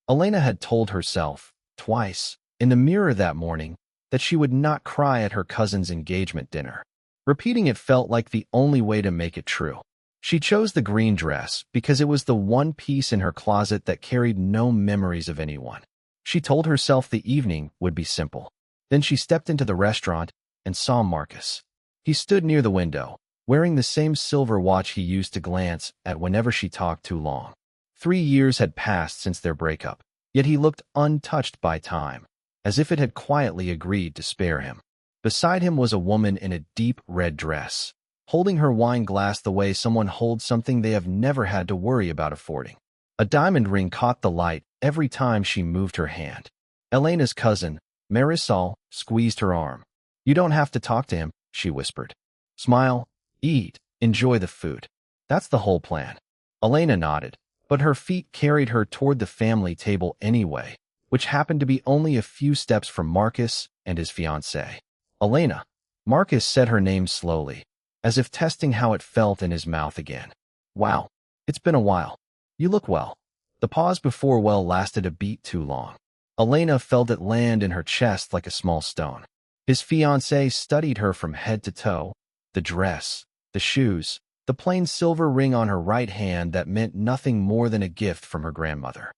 Elena had told herself, twice, in the mirror that morning, that she would not cry at her cousin's engagement dinner. Repeating it felt like the only way to make it true. She chose the green dress because it was the one piece in her closet that carried no memories of anyone. She told herself the evening would be simple. Then she stepped into the restaurant and saw Marcus. He stood near the window, wearing the same silver watch he used to glance at whenever she talked too long. 3 years had passed since their breakup, yet he looked untouched by time, as if it had quietly agreed to spare him. Beside him was a woman in a deep red dress, holding her wine glass the way someone holds something they have never had to worry about affording. A diamond ring caught the light every time she moved her hand. Elena's cousin, Marisol, squeezed her arm. "You don't have to talk to him," she whispered. "Smile, eat, enjoy the food. That's the whole plan." Elena nodded, but her feet carried her toward the family table anyway, which happened to be only a few steps from Marcus and his fiancée. "Elena." Marcus said her name slowly, as if testing how it felt in his mouth again. "Wow, it's been a while. You look well." The pause before well lasted a beat too long. Elena felt it land in her chest like a small stone. His fiancée studied her from head to toe, the dress, the shoes, the plain silver ring on her right hand that meant nothing more than a gift from her grandmother.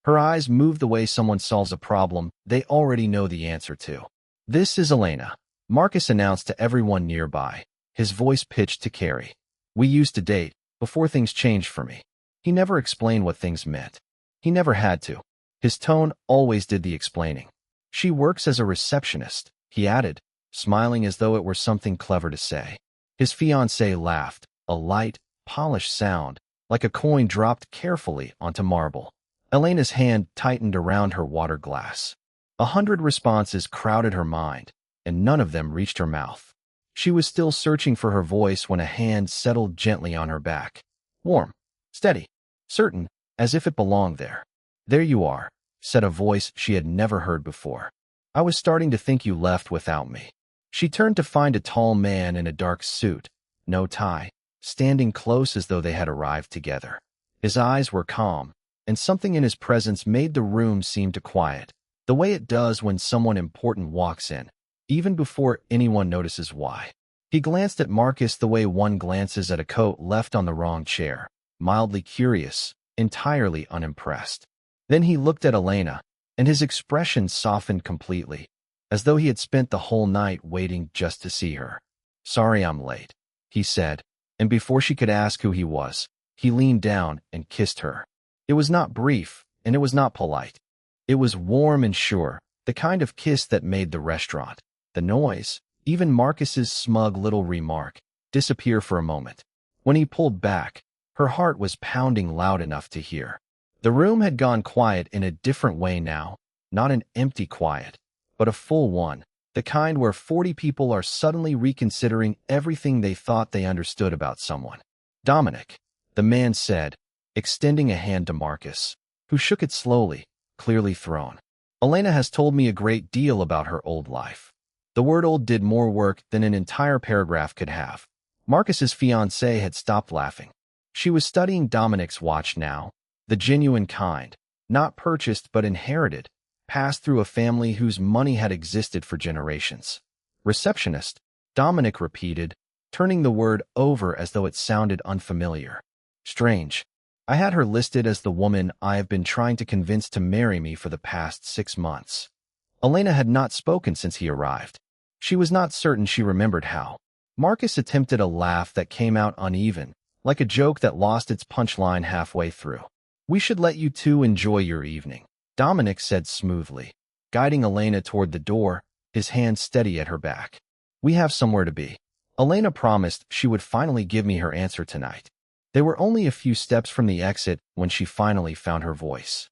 Her eyes moved the way someone solves a problem they already know the answer to. "This is Elena," Marcus announced to everyone nearby, his voice pitched to Carrie. "We used to date, before things changed for me." He never explained what things meant. He never had to. His tone always did the explaining. "She works as a receptionist," he added, smiling as though it were something clever to say. His fiancée laughed, a light, polished sound, like a coin dropped carefully onto marble. Elena's hand tightened around her water glass. 100 responses crowded her mind, and none of them reached her mouth. She was still searching for her voice when a hand settled gently on her back. Warm, steady, certain, as if it belonged there. "There you are," said a voice she had never heard before. "I was starting to think you left without me." She turned to find a tall man in a dark suit, no tie, standing close as though they had arrived together. His eyes were calm, and something in his presence made the room seem to quiet, the way it does when someone important walks in, even before anyone notices why. He glanced at Marcus the way one glances at a coat left on the wrong chair, mildly curious, entirely unimpressed. Then he looked at Elena, and his expression softened completely, as though he had spent the whole night waiting just to see her. "Sorry I'm late," he said, and before she could ask who he was, he leaned down and kissed her. It was not brief, and it was not polite. It was warm and sure, the kind of kiss that made the restaurant, the noise, even Marcus's smug little remark, disappear for a moment. When he pulled back, her heart was pounding loud enough to hear. The room had gone quiet in a different way now, not an empty quiet, but a full one, the kind where 40 people are suddenly reconsidering everything they thought they understood about someone. "Dominic," the man said, extending a hand to Marcus, who shook it slowly, clearly thrown. "Elena has told me a great deal about her old life." The word old did more work than an entire paragraph could have. Marcus's fiancée had stopped laughing. She was studying Dominic's watch now, the genuine kind, not purchased but inherited, passed through a family whose money had existed for generations. "Receptionist," Dominic repeated, turning the word over as though it sounded unfamiliar. "Strange. I had her listed as the woman I have been trying to convince to marry me for the past 6 months." Elena had not spoken since he arrived. She was not certain she remembered how. Marcus attempted a laugh that came out uneven, like a joke that lost its punchline halfway through. "We should let you two enjoy your evening," Dominic said smoothly, guiding Elena toward the door, his hand steady at her back. "We have somewhere to be." Elena promised she would finally give me her answer tonight. They were only a few steps from the exit when she finally found her voice.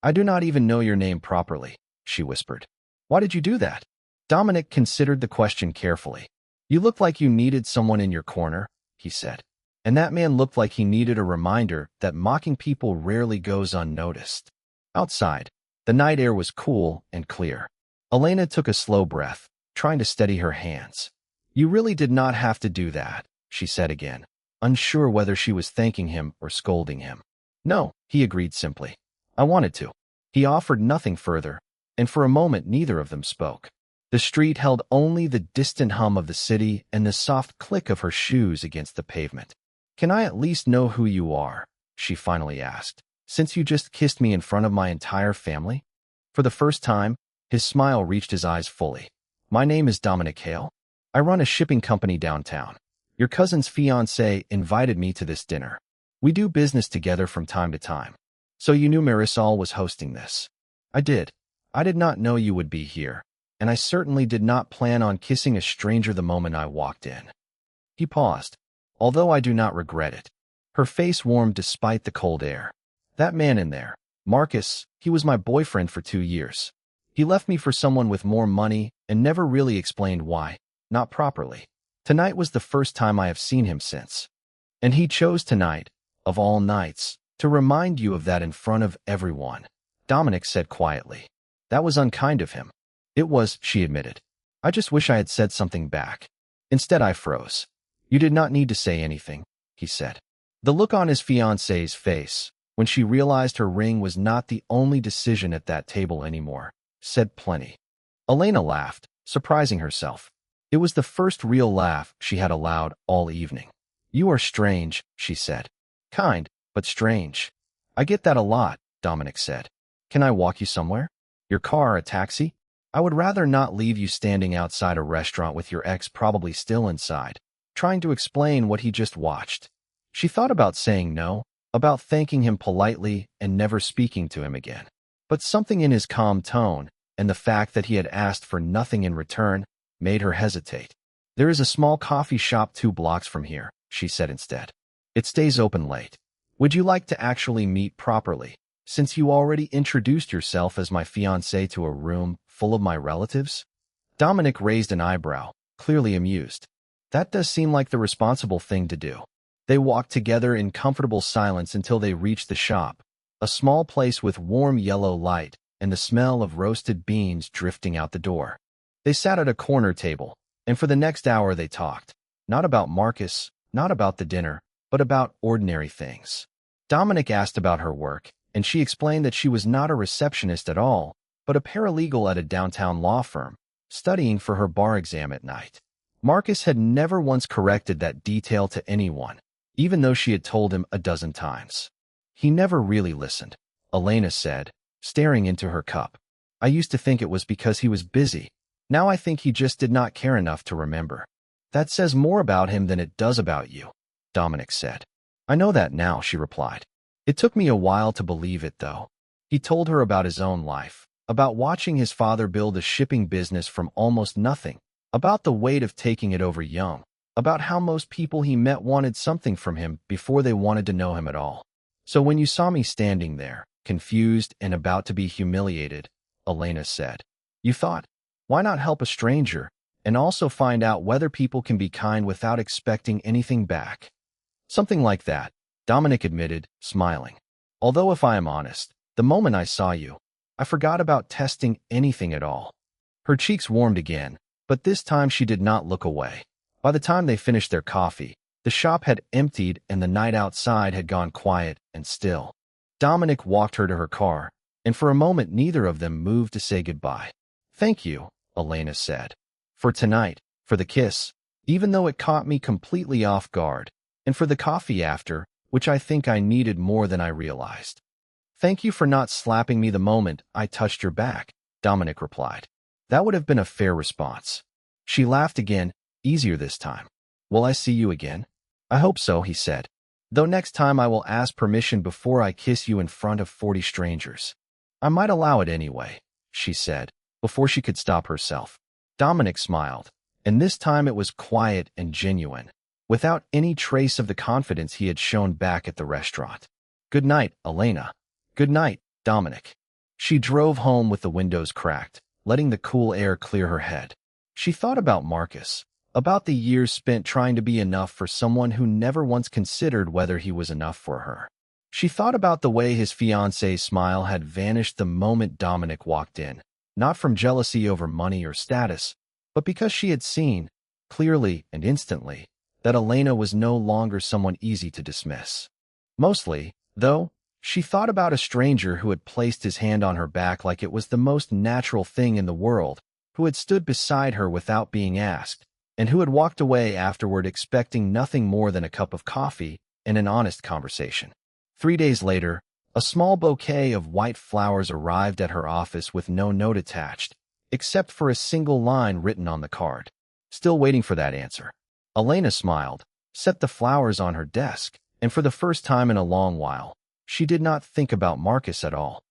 "I do not even know your name properly," she whispered. "Why did you do that?" Dominic considered the question carefully. "You look like you needed someone in your corner," he said. And that man looked like he needed a reminder that mocking people rarely goes unnoticed. Outside, the night air was cool and clear. Elena took a slow breath, trying to steady her hands. "You really did not have to do that," she said again, unsure whether she was thanking him or scolding him. "No," he agreed simply. "I wanted to." He offered nothing further, and for a moment neither of them spoke. The street held only the distant hum of the city and the soft click of her shoes against the pavement. "Can I at least know who you are?" she finally asked, "since you just kissed me in front of my entire family?" For the first time, his smile reached his eyes fully. "My name is Dominic Hale. I run a shipping company downtown. Your cousin's fiancé invited me to this dinner. We do business together from time to time. So you knew Marisol was hosting this?" "I did. I did not know you would be here, and I certainly did not plan on kissing a stranger the moment I walked in." He paused. "Although I do not regret it." Her face warmed despite the cold air. "That man in there, Marcus, he was my boyfriend for 2 years. He left me for someone with more money and never really explained why, not properly. Tonight was the first time I have seen him since. And he chose tonight, of all nights, to remind you of that in front of everyone," Dominic said quietly. "That was unkind of him." "It was," she admitted. "I just wish I had said something back. Instead, I froze." "You did not need to say anything," he said. The look on his fiancée's face, when she realized her ring was not the only decision at that table anymore, said plenty. Elena laughed, surprising herself. It was the first real laugh she had allowed all evening. "You are strange," she said. "Kind, but strange." "I get that a lot," Dominic said. "Can I walk you somewhere? Your car or a taxi? I would rather not leave you standing outside a restaurant with your ex probably still inside, trying to explain what he just watched." She thought about saying no, about thanking him politely and never speaking to him again. But something in his calm tone, and the fact that he had asked for nothing in return, made her hesitate. "There is a small coffee shop 2 blocks from here," she said instead. "It stays open late. Would you like to actually meet properly, since you already introduced yourself as my fiancé to a room full of my relatives?" Dominic raised an eyebrow, clearly amused. That does seem like the responsible thing to do. They walked together in comfortable silence until they reached the shop, a small place with warm yellow light and the smell of roasted beans drifting out the door. They sat at a corner table, and for the next hour they talked, not about Marcus, not about the dinner, but about ordinary things. Dominic asked about her work, and she explained that she was not a receptionist at all, but a paralegal at a downtown law firm, studying for her bar exam at night. Marcus had never once corrected that detail to anyone, even though she had told him a dozen times. He never really listened, Elena said, staring into her cup. "I used to think it was because he was busy. Now I think he just did not care enough to remember." "That says more about him than it does about you," Dominic said. "I know that now," she replied. "It took me a while to believe it, though." He told her about his own life, about watching his father build a shipping business from almost nothing, about the weight of taking it over young, about how most people he met wanted something from him before they wanted to know him at all. "So when you saw me standing there, confused and about to be humiliated," Elena said, "you thought, why not help a stranger and also find out whether people can be kind without expecting anything back?" "Something like that," Dominic admitted, smiling. "Although if I am honest, the moment I saw you, I forgot about testing anything at all." Her cheeks warmed again, but this time she did not look away. By the time they finished their coffee, the shop had emptied and the night outside had gone quiet and still. Dominic walked her to her car, and for a moment neither of them moved to say goodbye. "Thank you," Elena said, "for tonight, for the kiss, even though it caught me completely off guard, and for the coffee after, which I think I needed more than I realized." "Thank you for not slapping me the moment I touched your back," Dominic replied. "That would have been a fair response." She laughed again, easier this time. "Will I see you again?" "I hope so," he said. "Though next time I will ask permission before I kiss you in front of 40 strangers. I might allow it anyway," she said, before she could stop herself. Dominic smiled, and this time it was quiet and genuine, without any trace of the confidence he had shown back at the restaurant. "Good night, Elena." "Good night, Dominic." She drove home with the windows cracked, letting the cool air clear her head. She thought about Marcus, about the years spent trying to be enough for someone who never once considered whether he was enough for her. She thought about the way his fiancée's smile had vanished the moment Dominic walked in, not from jealousy over money or status, but because she had seen, clearly and instantly, that Elena was no longer someone easy to dismiss. Mostly, though, She thought about a stranger who had placed his hand on her back like it was the most natural thing in the world, who had stood beside her without being asked, and who had walked away afterward expecting nothing more than a cup of coffee and an honest conversation. 3 days later, a small bouquet of white flowers arrived at her office with no note attached, except for a single line written on the card. Still waiting for that answer. Elena smiled, set the flowers on her desk, and for the first time in a long while, she did not think about Marcus at all.